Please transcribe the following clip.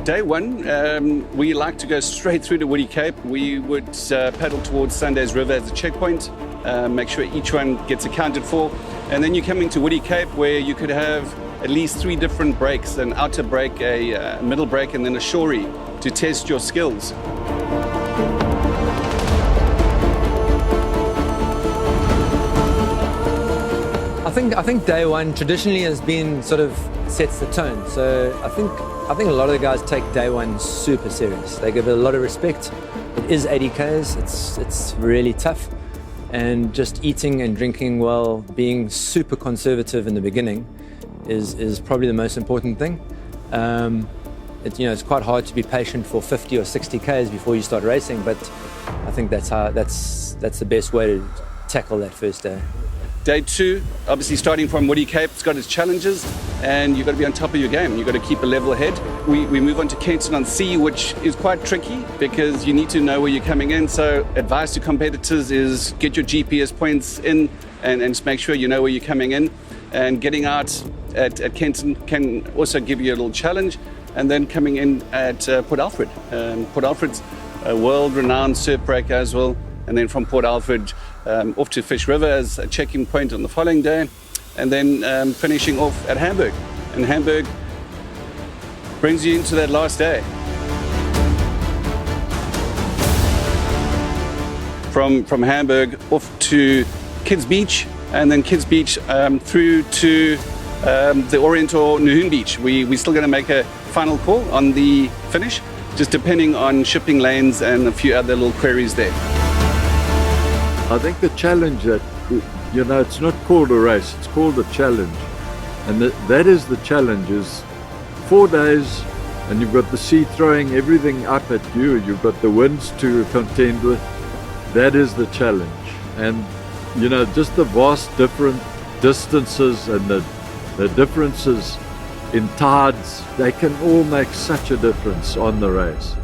Day one, we like to go straight through to Woody Cape. We would paddle towards Sunday's River as a checkpoint, make sure each one gets accounted for. And then you come into Woody Cape where you could have at least 3 different breaks, an outer break, a middle break, and then a shorey to test your skills. I think day one traditionally has been sort of sets the tone. So I think a lot of the guys take day one super serious. They give it a lot of respect. It is 80 Ks, it's really tough. And just eating and drinking well, being super conservative in the beginning is probably the most important thing. It's quite hard to be patient for 50 or 60 Ks before you start racing, but I think that's the best way to tackle that first day. Day two, obviously starting from Woody Cape, it's got its challenges and you've got to be on top of your game. You've got to keep a level head. We move on to Kenton on Sea, which is quite tricky because you need to know where you're coming in. So advice to competitors is get your GPS points in and just make sure you know where you're coming in. And getting out at Kenton can also give you a little challenge. And then coming in at Port Alfred. Port Alfred's a world-renowned surf breaker as well. And then from Port Alfred off to Fish River as a checking point on the following day, and then finishing off at Hamburg. And Hamburg brings you into that last day. From Hamburg off to Kids Beach, and then Kids Beach through to the Orient or Nahoon Beach. We're still going to make a final call on the finish, just depending on shipping lanes and a few other little queries there. I think the challenge that, it's not called a race, it's called a challenge. And that is the challenge, is 4 days and you've got the sea throwing everything up at you, you've got the winds to contend with. That is the challenge. And, just the vast different distances and the differences in tides, they can all make such a difference on the race.